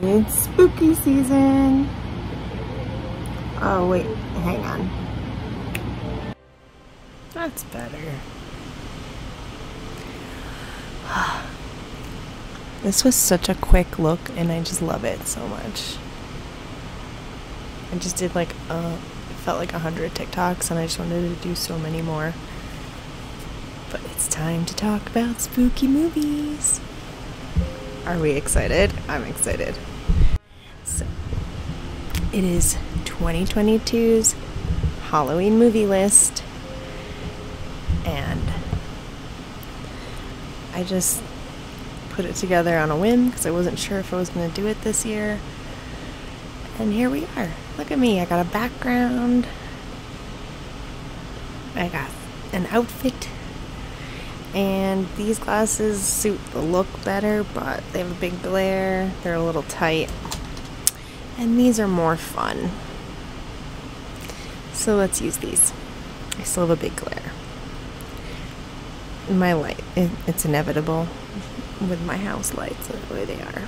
It's spooky season. Oh wait, hang on. That's better. This was such a quick look and I just love it so much. I just did like it felt like 100 TikToks and I just wanted to do so many more. But it's time to talk about spooky movies. Are we excited? I'm excited. So, it is 2022's Halloween movie list. And I just put it together on a whim because I wasn't sure if I was going to do it this year. And here we are. Look at me. I got a background. I got an outfit. And these glasses suit the look better, but they have a big glare. They're a little tight. And these are more fun. So let's use these. I still have a big glare. My light, it's inevitable with my house lights the way they are.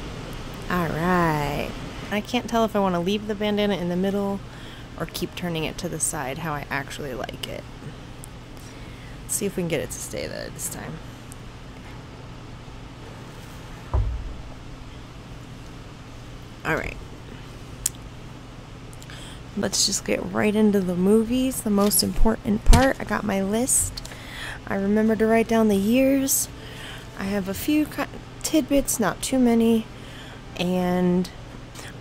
Alright. I can't tell if I want to leave the bandana in the middle or keep turning it to the side how I actually like it. Let's see if we can get it to stay there this time. Alright. Let's just get right into the movies. The most important part. I got my list. I remembered to write down the years. I have a few tidbits, not too many. And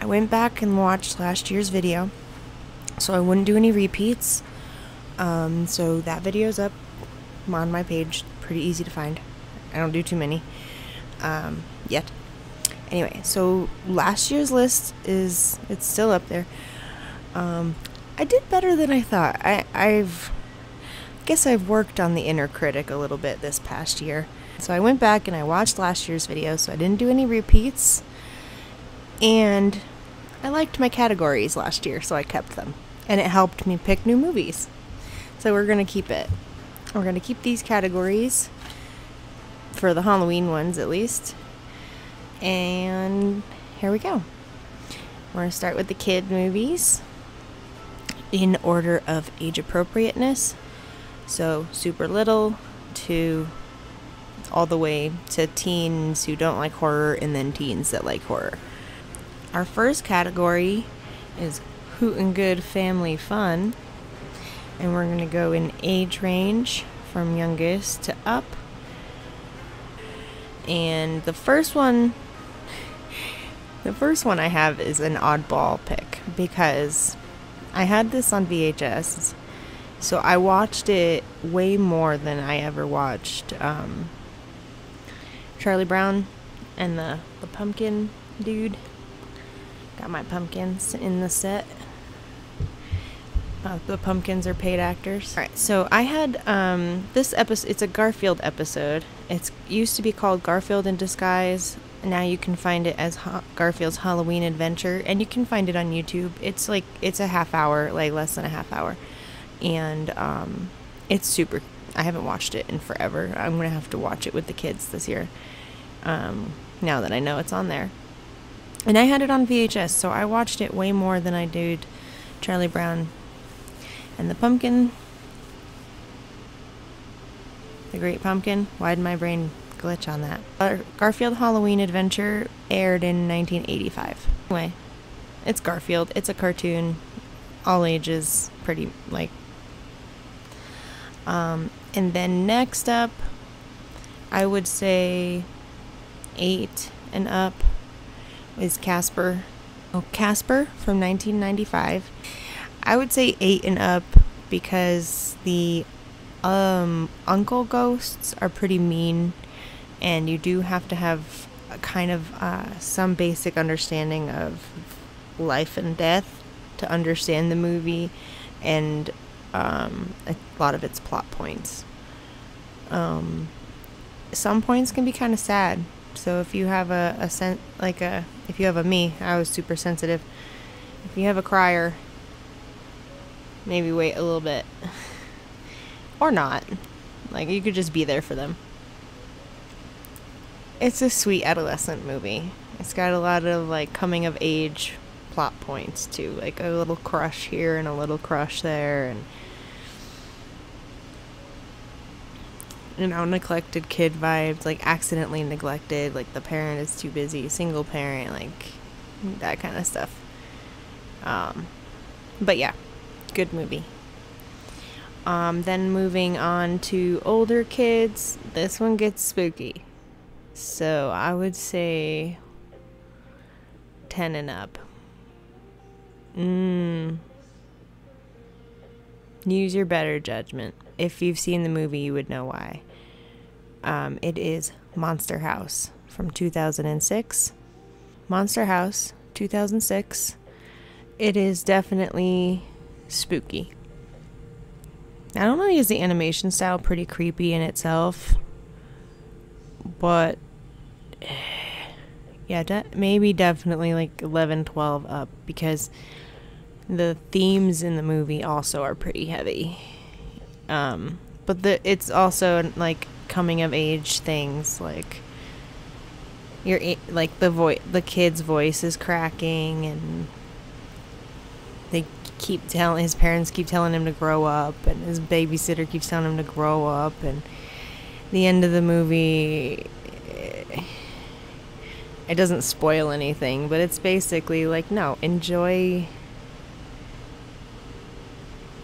I went back and watched last year's video. So I wouldn't do any repeats. So that video's up on my page. Pretty easy to find. I don't do too many yet. Anyway, so last year's list it's still up there. I did better than I thought. I guess I've worked on the inner critic a little bit this past year. So I went back and I watched last year's video, so I didn't do any repeats. And I liked my categories last year, so I kept them. And it helped me pick new movies. So we're going to keep it. We're going to keep these categories for the Halloween ones at least. And here we go. We're going to start with the kid movies in order of age appropriateness. So super little to all the way to teens who don't like horror and then teens that like horror. Our first category is Hoot and Good Family Fun. And we're going to go in age range from youngest to up. And the first one I have is an oddball pick because I had this on VHS. So I watched it way more than I ever watched Charlie Brown and the pumpkin dude. Got my pumpkins in the set. The pumpkins are paid actors. Alright, so I had this episode, it's a Garfield episode. It used to be called Garfield in Disguise. Now you can find it as Garfield's Halloween Adventure, and you can find it on YouTube. It's a half hour, like less than a half hour. And it's super, I haven't watched it in forever. I'm going to have to watch it with the kids this year. Now that I know it's on there. And I had it on VHS, so I watched it way more than I did Charlie Brown and the Pumpkin. The Great Pumpkin. Why did my brain glitch on that? Garfield Halloween Adventure aired in 1985. Anyway, it's Garfield. It's a cartoon. All ages, pretty, like. And then next up, I would say 8 and up is Casper. Oh, Casper from 1995. I would say 8 and up because the uncle ghosts are pretty mean, and you do have to have a kind of some basic understanding of life and death to understand the movie and a lot of its plot points. Some points can be kind of sad. So if you have if you have a me, I was super sensitive. If you have a crier, maybe wait a little bit. Or not. Like, you could just be there for them. It's a sweet adolescent movie. It's got a lot of like coming of age plot points too, like a little crush here and a little crush there, and neglected kid vibes, like accidentally neglected, like the parent is too busy, single parent, like that kind of stuff. But yeah, good movie. Then moving on to older kids, this one gets spooky. So I would say 10 and up. Use your better judgment. If you've seen the movie, you would know why. It is Monster House from 2006. Monster House, 2006. It is definitely spooky. I don't know, is the animation style pretty creepy in itself, but yeah, maybe definitely like 11, 12 up, because the themes in the movie also are pretty heavy. But it's also like coming of age things, like like the kid's voice is cracking, and his parents keep telling him to grow up, and his babysitter keeps telling him to grow up, and the end of the movie, it doesn't spoil anything, but it's basically like, no, enjoy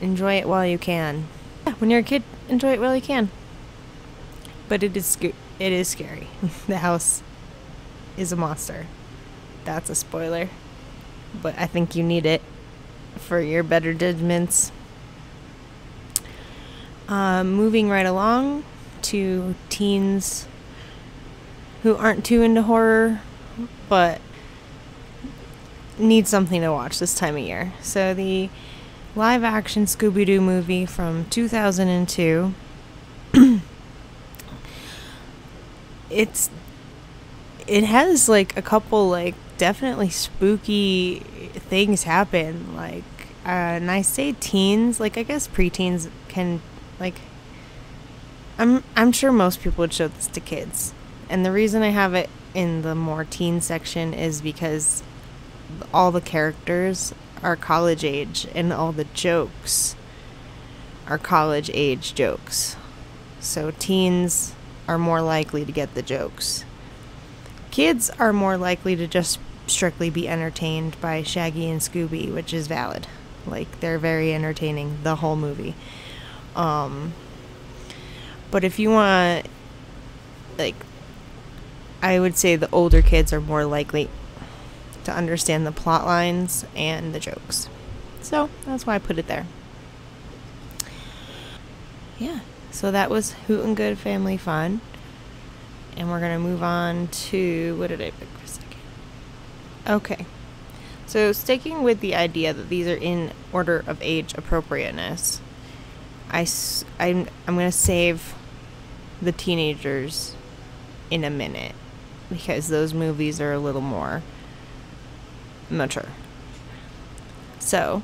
it while you can. Yeah, when you're a kid, enjoy it while you can. But it is scary. The house is a monster. That's a spoiler. But I think you need it for your better judgments. Moving right along to teens who aren't too into horror, but need something to watch this time of year. So the live action Scooby-Doo movie from 2002. It has like a couple like definitely spooky things happen, like and I say teens, like I guess preteens can, like, I'm sure most people would show this to kids, and the reason I have it in the more teen section is because all the characters are college age and all the jokes are college age jokes, so teens are more likely to get the jokes. Kids are more likely to just strictly be entertained by Shaggy and Scooby, which is valid. Like, they're very entertaining the whole movie. But if you want, like, I would say the older kids are more likely to understand the plot lines and the jokes. So that's why I put it there. Yeah, so that was Hoot and Good Family Fun. And we're going to move on to, what did I pick for a second? Okay. So sticking with the idea that these are in order of age appropriateness, I'm going to save the teenagers in a minute, because those movies are a little more mature. So,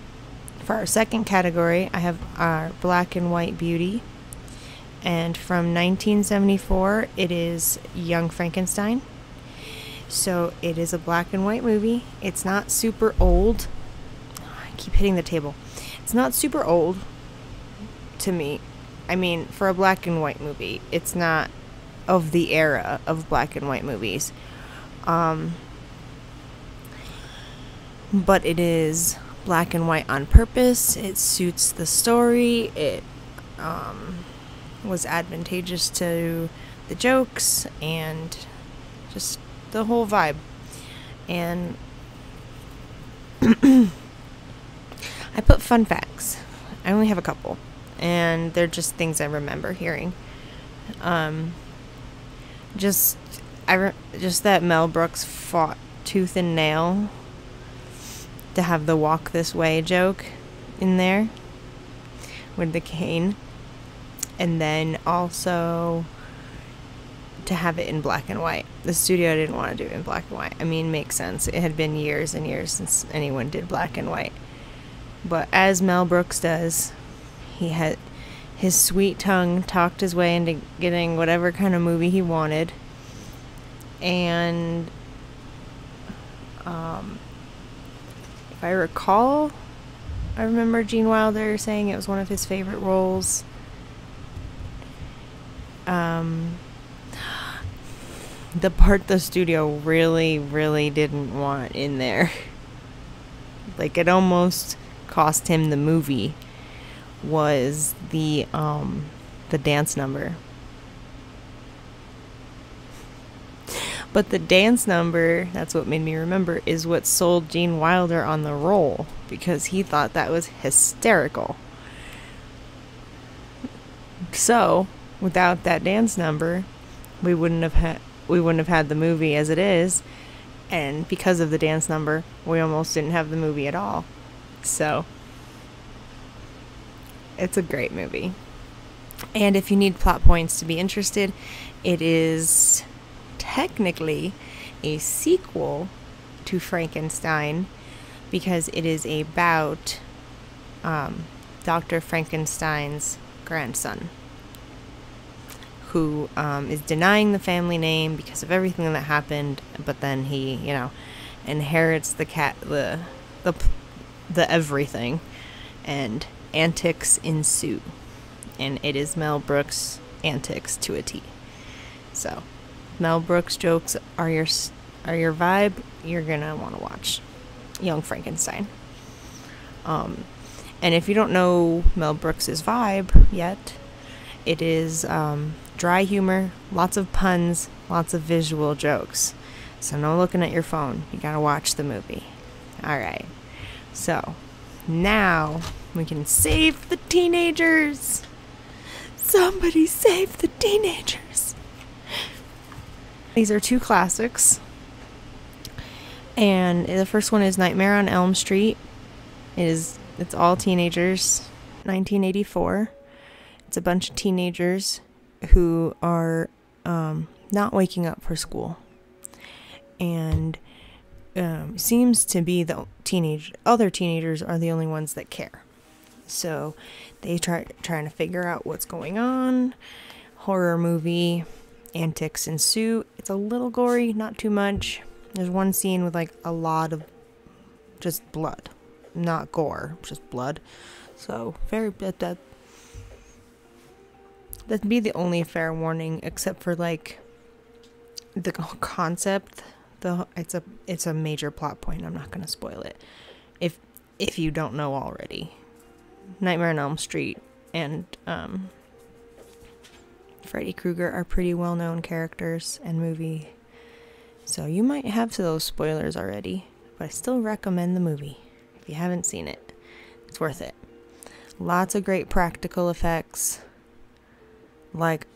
for our second category, I have our Black and White Beauty. And from 1974, it is Young Frankenstein. So it is a black and white movie. It's not super old. I keep hitting the table. It's not super old to me. I mean, for a black and white movie, it's not of the era of black and white movies. But it is black and white on purpose. It suits the story. It was advantageous to the jokes and just the whole vibe. And I put fun facts. I only have a couple, and they're just things I remember hearing. Just that Mel Brooks fought tooth and nail to have the walk this way joke in there with the cane. And then also to have it in black and white. The studio didn't want to do it in black and white. I mean, makes sense. It had been years and years since anyone did black and white. But as Mel Brooks does, he had his sweet tongue talked his way into getting whatever kind of movie he wanted. And If I recall, I remember Gene Wilder saying it was one of his favorite roles. The part the studio really, really didn't want in there, like it almost cost him the movie, was the dance number. But the dance number, that's what made me remember, is what sold Gene Wilder on the role, because he thought that was hysterical. So, without that dance number, we wouldn't have had the movie as it is, and because of the dance number, we almost didn't have the movie at all. So, it's a great movie. And if you need plot points to be interested, it is technically a sequel to Frankenstein, because it is about Dr. Frankenstein's grandson, who is denying the family name because of everything that happened, but then he, inherits the everything, and antics ensue. And it is Mel Brooks' antics to a T. So, Mel Brooks jokes are your vibe, you're gonna want to watch Young Frankenstein. And if you don't know Mel Brooks' vibe yet, it is dry humor, lots of puns, lots of visual jokes. So no looking at your phone. You gotta watch the movie. Alright. So, now we can save the teenagers! Somebody save the teenagers! These are two classics. And the first one is Nightmare on Elm Street. It's all teenagers. 1984. It's a bunch of teenagers who are not waking up for school. And seems to be the other teenagers are the only ones that care. So they trying to figure out what's going on. Horror movie, antics ensue. It's a little gory, not too much. There's one scene with like a lot of just blood, not gore, just blood. So that'd be the only fair warning, except for like the concept. It's a major plot point. I'm not gonna spoil it if you don't know already. Nightmare on Elm Street and Freddy Krueger are pretty well-known characters and movie, so you might have those spoilers already, but I still recommend the movie. If you haven't seen it, it's worth it. Lots of great practical effects. Like,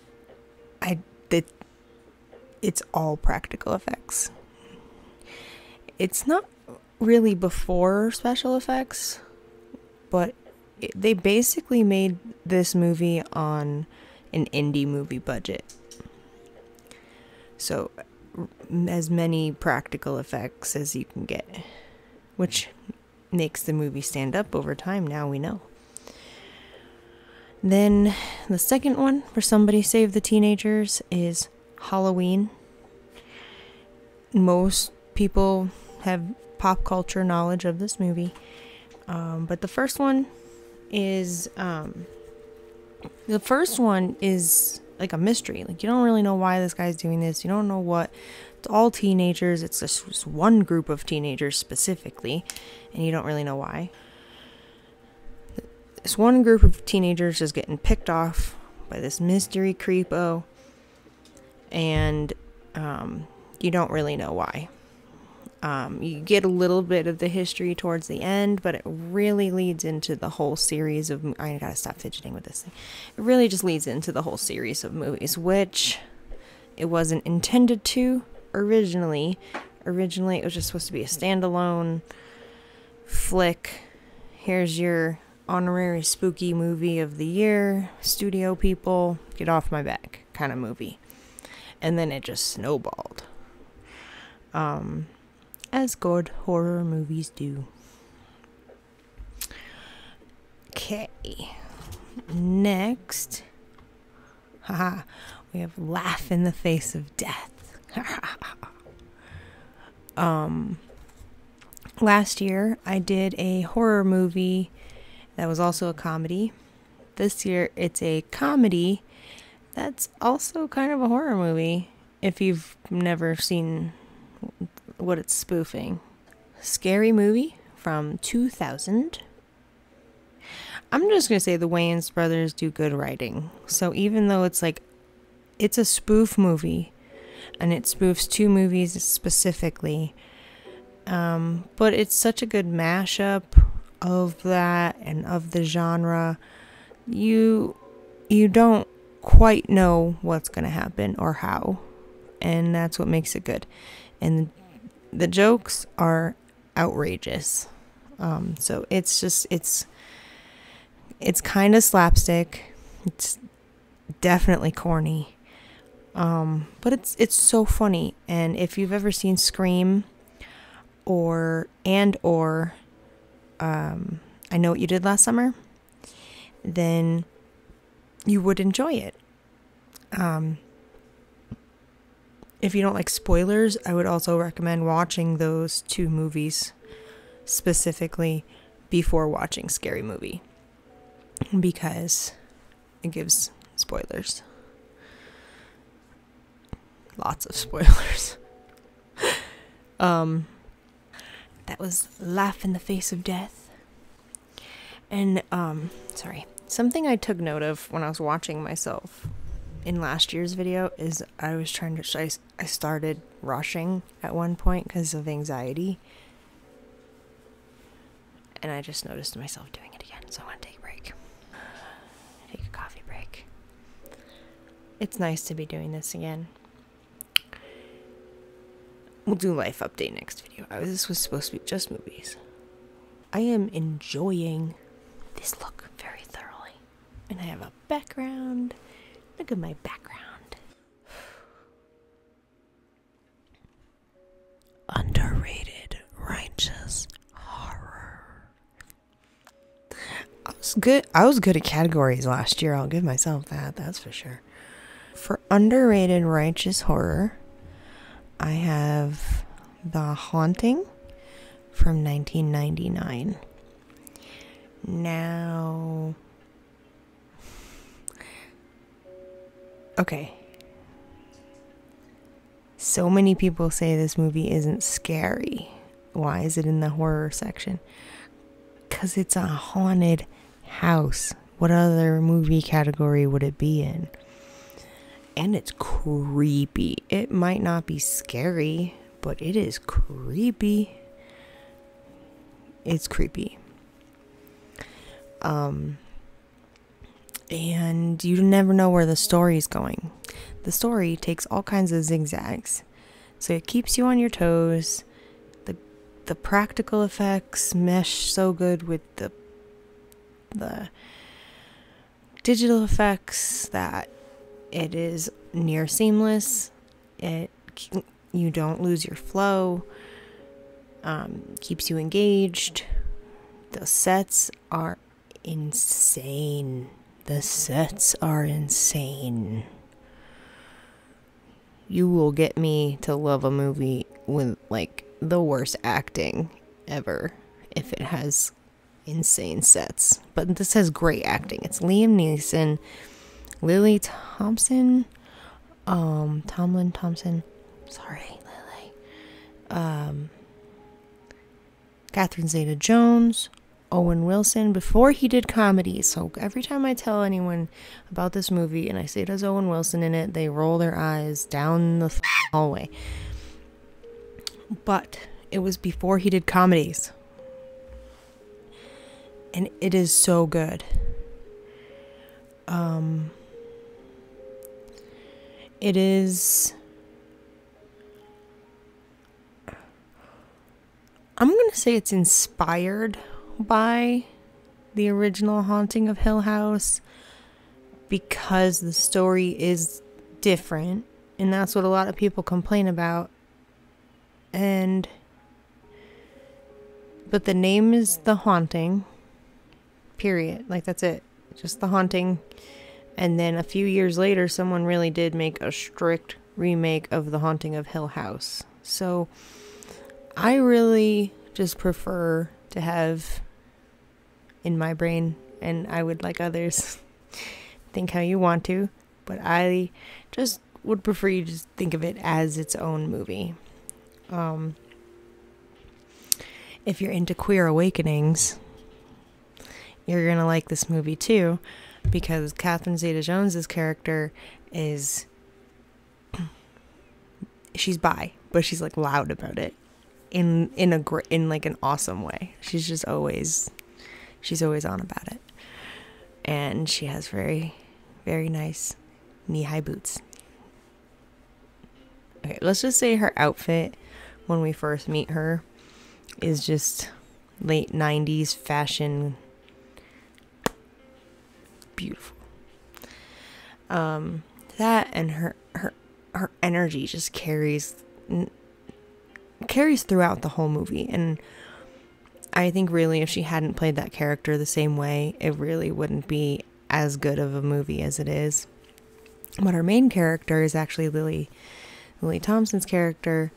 it's all practical effects. It's not really before special effects, but they basically made this movie on an indie movie budget. So, as many practical effects as you can get, which makes the movie stand up over time, now we know. Then, the second one, for Somebody Save the Teenagers, is Halloween. Most people have pop culture knowledge of this movie. But the first one is like a mystery. Like, you don't really know why this guy's doing this. You don't know what. It's all teenagers. It's just one group of teenagers specifically, and you don't really know why. This one group of teenagers is getting picked off by this mystery creepo, and you don't really know why. You get a little bit of the history towards the end, but it really leads into the whole series of... I gotta stop fidgeting with this thing. It really just leads into the whole series of movies, which it wasn't intended to originally. Originally, it was just supposed to be a standalone flick. Here's your honorary spooky movie of the year. Studio people, get off my back kind of movie. And then it just snowballed. As good horror movies do. Okay. Next. Haha. We have Laugh in the Face of Death. Last year, I did a horror movie that was also a comedy. This year, it's a comedy that's also kind of a horror movie, if you've never seen what it's spoofing. Scary Movie from 2000. I'm just going to say the Wayans brothers do good writing. So even though it's like, it's a spoof movie, and it spoofs two movies specifically, but it's such a good mashup of that and of the genre. You don't quite know what's going to happen or how, and that's what makes it good. And the jokes are outrageous. So it's kind of slapstick. It's definitely corny. But it's so funny. And if you've ever seen Scream or I Know What You Did Last Summer, then you would enjoy it. If you don't like spoilers, I would also recommend watching those two movies specifically before watching Scary Movie, because it gives spoilers. Lots of spoilers. That was Laugh in the Face of Death. And, sorry. Something I took note of when I was watching myself in last year's video is I started rushing at one point because of anxiety. And I just noticed myself doing it again, so I want to take a break. Take a coffee break. It's nice to be doing this again. We'll do life update next video. This was supposed to be just movies. I am enjoying this look very thoroughly. And I have a background. Look at my background. Underrated righteous horror. I was good at categories last year. I'll give myself that. That's for sure. For underrated righteous horror, I have The Haunting from 1999. Now, okay. So many people say this movie isn't scary. Why is it in the horror section? Because it's a haunted house. What other movie category would it be in? And it's creepy. It might not be scary, but it is creepy. It's creepy. And you never know where the story's going. The story takes all kinds of zigzags. So it keeps you on your toes. The practical effects mesh so good with the digital effects that it is near seamless. You don't lose your flow. Keeps you engaged. The sets are insane. You will get me to love a movie with like the worst acting ever if it has insane sets. But this has great acting. It's Liam Neeson, Lily Thompson, Thompson, sorry, Lily, Catherine Zeta-Jones, Owen Wilson, before he did comedy. So every time I tell anyone about this movie and I say there's Owen Wilson in it, they roll their eyes down the hallway. But it was before he did comedies. And it is so good. It is... I'm going to say it's inspired by the original Haunting of Hill House because the story is different, and that's what a lot of people complain about. But the name is The Haunting, period. Like, that's it. Just The Haunting. And then a few years later, someone really did make a strict remake of The Haunting of Hill House. So I really just prefer to have in my brain, and I would like others think how you want to, but I just would prefer you just think of it as its own movie. If you're into queer awakenings, you're gonna like this movie too, because Catherine Zeta-Jones's character is, she's bi, but she's like loud about it in like an awesome way. She's always on about it, and she has very, very nice knee-high boots. Okay, let's just say her outfit when we first meet her is just late 90s fashion. Beautiful. That and her energy just carries throughout the whole movie, and I think really if she hadn't played that character the same way, it really wouldn't be as good of a movie as it is. But our main character is actually Lily Thompson's character,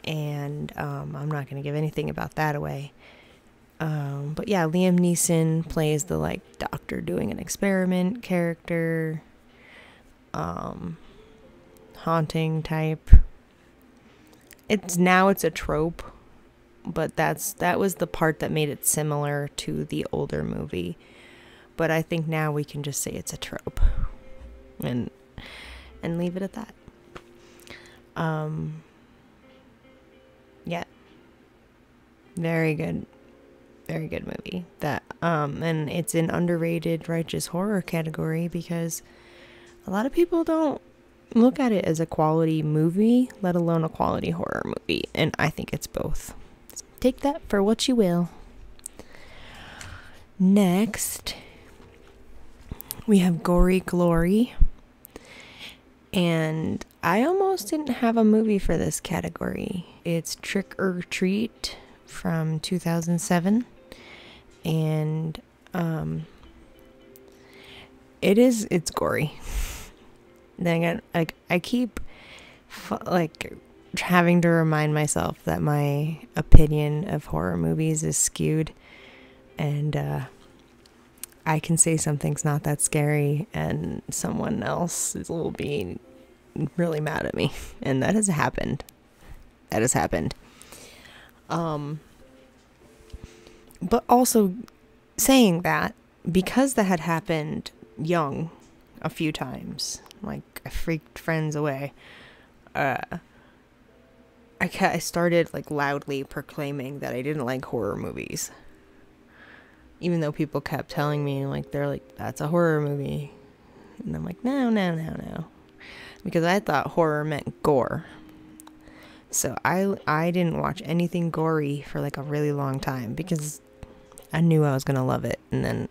and I'm not going to give anything about that away. But yeah, Liam Neeson plays the like doctor doing an experiment character, haunting type. It's a trope, but that was the part that made it similar to the older movie. But I think now we can just say it's a trope, and leave it at that. Yeah, very good movie. That and it's an underrated righteous horror category because a lot of people don't look at it as a quality movie, let alone a quality horror movie, and I think it's both. Take that for what you will. Next, we have Gory Glory, and I almost didn't have a movie for this category. It's Trick or Treat from 2007, and it's gory. Then again, like I keep having to remind myself that my opinion of horror movies is skewed, and I can say something's not that scary and someone else will be really mad at me, and that has happened. But also saying that, because that had happened young a few times, like I freaked friends away, I started like loudly proclaiming that I didn't like horror movies, even though people kept telling me, like, they're like, that's a horror movie, and I'm like, no, because I thought horror meant gore. So I didn't watch anything gory for like a really long time because I knew I was gonna love it, and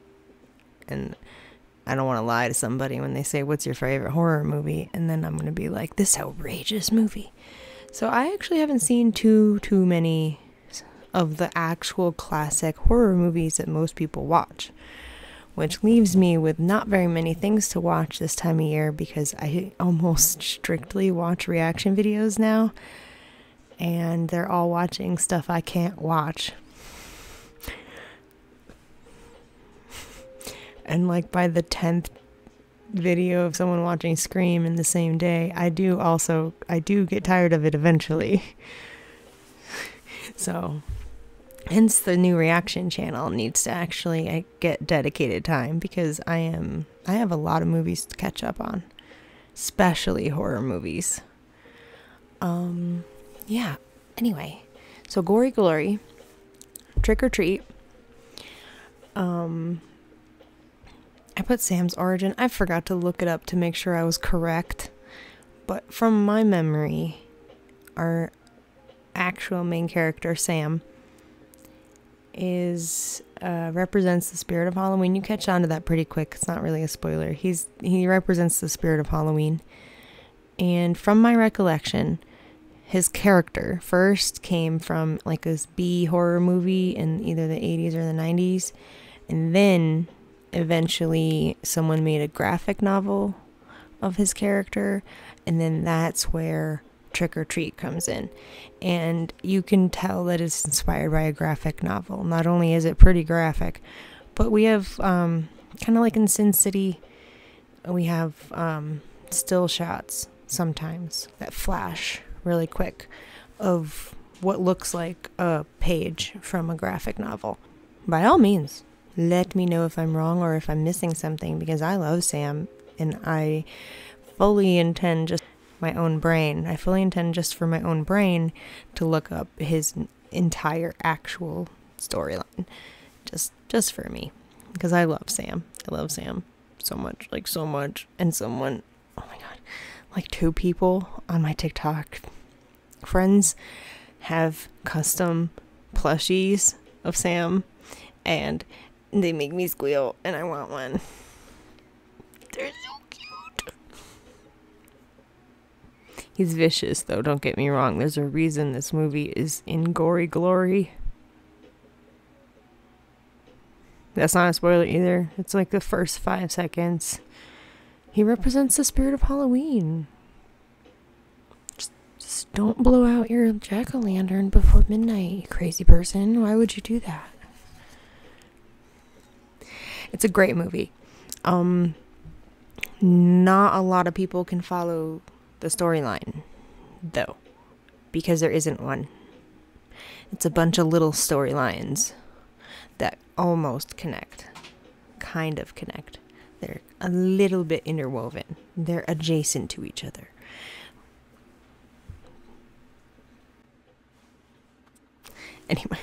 I don't want to lie to somebody when they say, what's your favorite horror movie? And then I'm gonna be like, this outrageous movie. So I actually haven't seen too many of the actual classic horror movies that most people watch, which leaves me with not very many things to watch this time of year because I almost strictly watch reaction videos now, and they're all watching stuff I can't watch. And like by the 10th video of someone watching Scream in the same day, I do get tired of it eventually. So hence the new reaction channel needs to actually get dedicated time, because I have a lot of movies to catch up on, especially horror movies. Yeah, anyway, so Gory Glory, Trick or Treat, I put Sam's origin. I forgot to look it up to make sure I was correct, but from my memory, our actual main character, Sam, represents the spirit of Halloween. You catch on to that pretty quick. It's not really a spoiler. He represents the spirit of Halloween, and from my recollection, his character first came from like this B horror movie in either the 80s or the 90s, and then eventually someone made a graphic novel of his character, and then that's where Trick or Treat comes in. And you can tell that it's inspired by a graphic novel. Not only is it pretty graphic, but we have, kind of like in Sin City, we have still shots sometimes that flash really quick of what looks like a page from a graphic novel. By all means, let me know if I'm wrong or if I'm missing something, because I love Sam and I fully intend just my own brain. I fully intend just for my own brain to look up his entire actual storyline. Just for me. Because I love Sam. I love Sam so much. Like so much. And someone, oh my god, like 2 people on my TikTok friends have custom plushies of Sam, and they make me squeal, and I want one. They're so cute. He's vicious, though, don't get me wrong. There's a reason this movie is in gory glory. That's not a spoiler either. It's like the first 5 seconds. He represents the spirit of Halloween. Just don't blow out your jack-o'-lantern before midnight, you crazy person. Why would you do that? It's a great movie. Not a lot of people can follow the storyline, though, because there isn't one. It's a bunch of little storylines that almost connect. Kind of connect. They're a little bit interwoven. They're adjacent to each other. Anyway,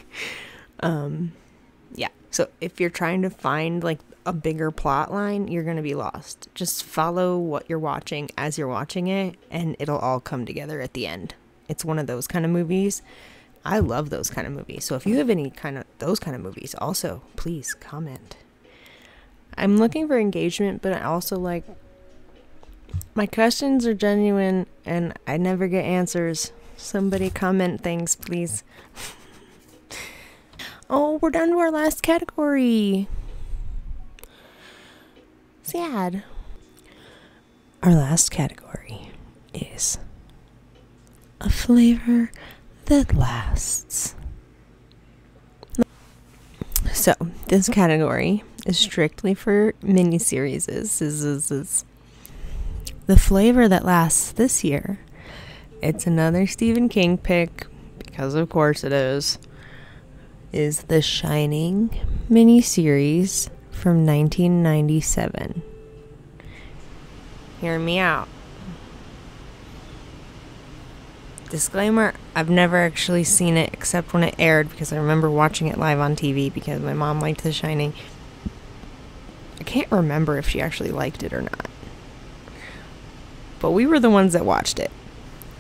yeah. So if you're trying to find like a bigger plot line, you're going to be lost. Just follow what you're watching as you're watching it, and it'll all come together at the end. It's one of those kind of movies. I love those kind of movies. So if you have any kind of those kind of movies, also please comment. I'm looking for engagement, but I also like my questions are genuine and I never get answers. Somebody comment things, please. Oh, we're down to our last category. Sad. Our last category is a flavor that lasts. So, this category is strictly for miniseries. The flavor that lasts this year, it's another Stephen King pick, because of course it is The Shining miniseries from 1997. Hear me out. Disclaimer, I've never actually seen it except when it aired, because I remember watching it live on TV because my mom liked The Shining. I can't remember if she actually liked it or not. But we were the ones that watched it.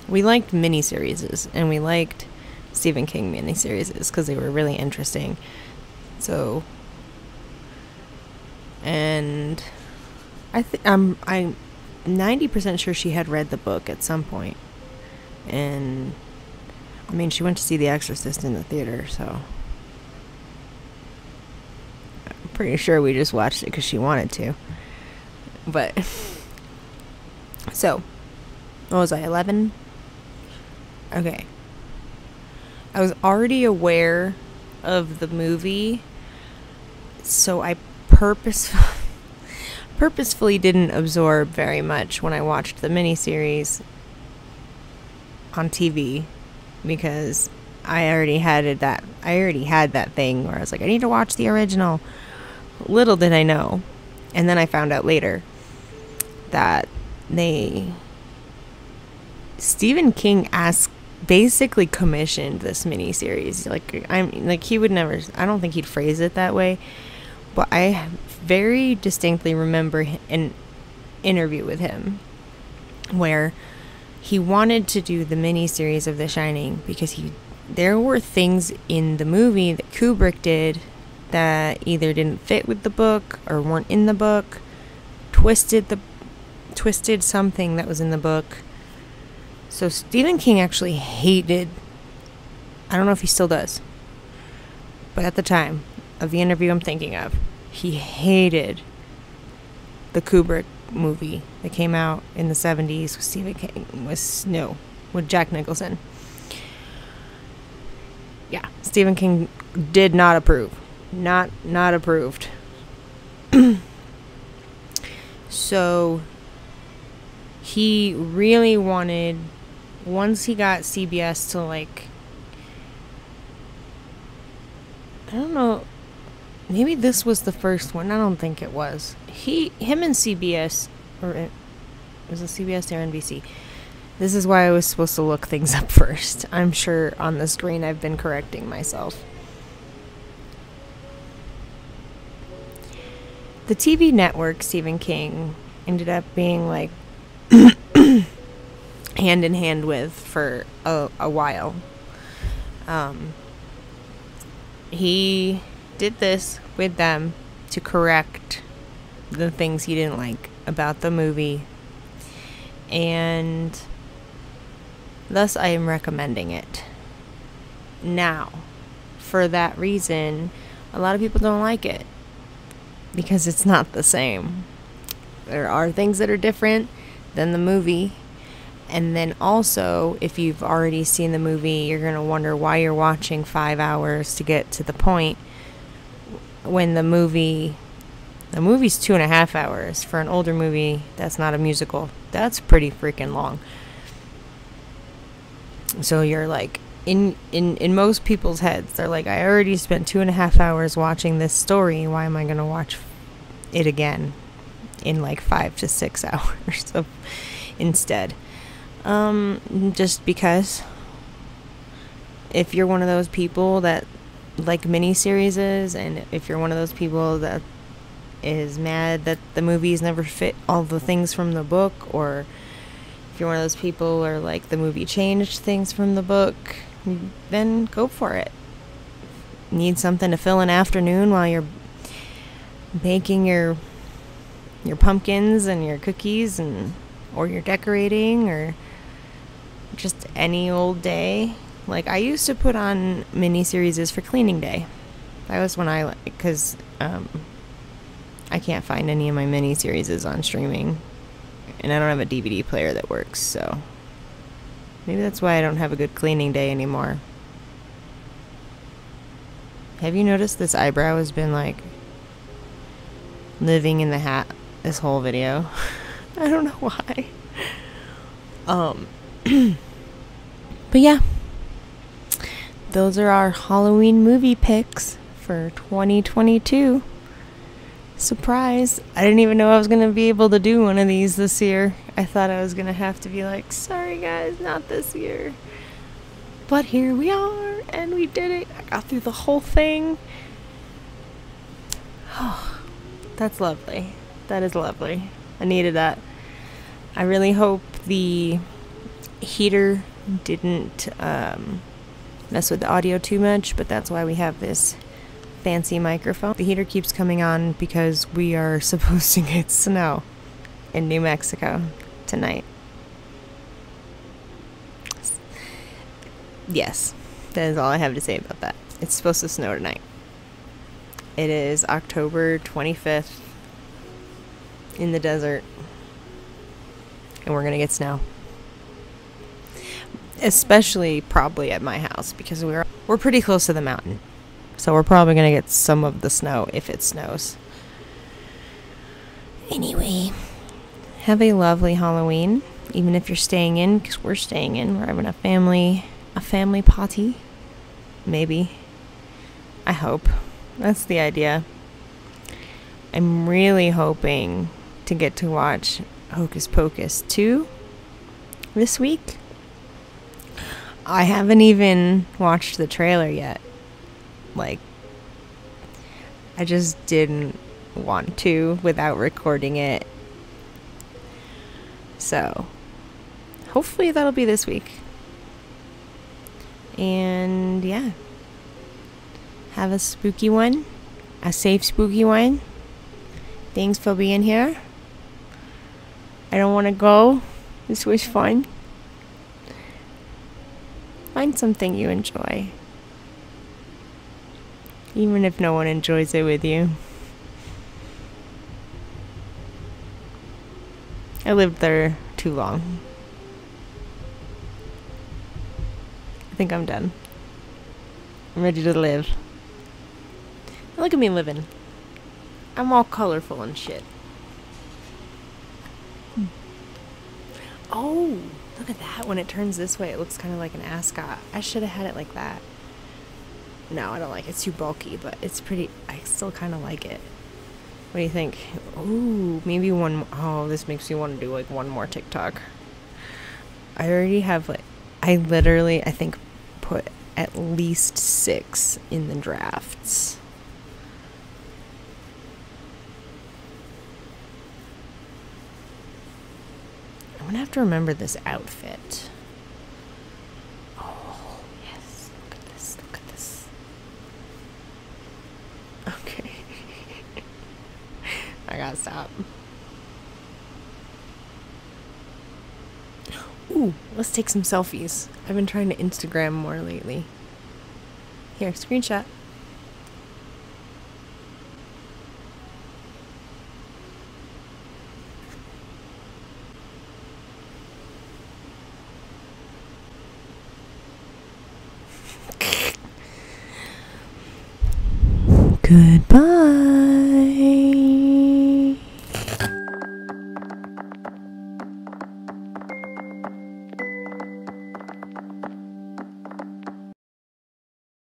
We liked miniseries, and we liked Stephen King miniseries because they were really interesting. So, and I'm 90% sure she had read the book at some point. And I mean, she went to see The Exorcist in the theater, so I'm pretty sure we just watched it because she wanted to. But so, what was I, 11? Okay. I was already aware of the movie, so I purposefully didn't absorb very much when I watched the miniseries on TV, because I already had that thing where I was like, I need to watch the original. Little did I know, and then I found out later that Stephen King basically commissioned this miniseries. He would never, I don't think he'd phrase it that way, but I very distinctly remember an interview with him where he wanted to do the miniseries of The Shining because there were things in the movie that Kubrick did that either didn't fit with the book or weren't in the book, twisted something that was in the book. So Stephen King actually hated, I don't know if he still does, but at the time of the interview I'm thinking of, he hated the Kubrick movie that came out in the 70s with Stephen King. with Jack Nicholson. Yeah, Stephen King did not approve. Not approved. So he really wanted, once he got CBS to like, I don't know, maybe this was the first one. I don't think it was. Him and CBS, or was it CBS or NBC? This is why I was supposed to look things up first. I'm sure on the screen I've been correcting myself. The TV network, Stephen King ended up being like hand in hand with for a while. He did this with them to correct the things he didn't like about the movie, and thus I am recommending it. Now, for that reason, a lot of people don't like it because it's not the same. There are things that are different than the movie. And then also, if you've already seen the movie, you're going to wonder why you're watching 5 hours to get to the point when the movie's 2.5 hours. For an older movie, that's not a musical. That's pretty freaking long. So you're like, in most people's heads, they're like, I already spent 2.5 hours watching this story. Why am I going to watch it again in like 5 to 6 hours instead? Just because if you're one of those people that like miniseries, and if you're one of those people that is mad that the movies never fit all the things from the book, or if you're one of those people where like the movie changed things from the book, then go for it. Need something to fill an afternoon while you're baking your pumpkins and your cookies, or you're decorating, or just any old day. Like, I used to put on miniseries for cleaning day. That was when I, because I can't find any of my miniseries on streaming, and I don't have a DVD player that works, so maybe that's why I don't have a good cleaning day anymore. Have you noticed this eyebrow has been like living in the hat this whole video? I don't know why. But yeah, those are our Halloween movie picks for 2022. Surprise! I didn't even know I was gonna be able to do one of these this year. I thought I was gonna have to be like, sorry guys, not this year. But here we are, and we did it. I got through the whole thing. Oh, that's lovely. That is lovely. I needed that. I really hope the heater didn't mess with the audio too much, but that's why we have this fancy microphone. The heater keeps coming on because we are supposed to get snow in New Mexico tonight. Yes, that is all I have to say about that. It's supposed to snow tonight. It is October 25th in the desert, and we're gonna get snow. Especially probably at my house, because we're pretty close to the mountain. So we're probably gonna get some of the snow if it snows. Anyway, have a lovely Halloween, even if you're staying in, because we're staying in. We're having a family party. Maybe. I hope. That's the idea. I'm really hoping to get to watch Hocus Pocus 2 this week. I haven't even watched the trailer yet. Like, I just didn't want to without recording it. So, hopefully that'll be this week. And yeah. Have a spooky one. A safe spooky one. Thanks for being here. I don't want to go. This was fun. Find something you enjoy. Even if no one enjoys it with you. I lived there too long. I think I'm done. I'm ready to live. Look at me living. I'm all colorful and shit. Oh, look at that. When it turns this way, it looks kind of like an ascot. I should have had it like that. No, I don't like it. It's too bulky, but it's pretty. I still kind of like it. What do you think? Ooh, maybe one. Oh, this makes me want to do like one more TikTok. I already have like. I literally, I think, put at least 6 in the drafts. I'm gonna have to remember this outfit. Oh, yes. Look at this. Look at this. Okay. I gotta stop. Ooh, let's take some selfies. I've been trying to Instagram more lately. Here, screenshot. Goodbye.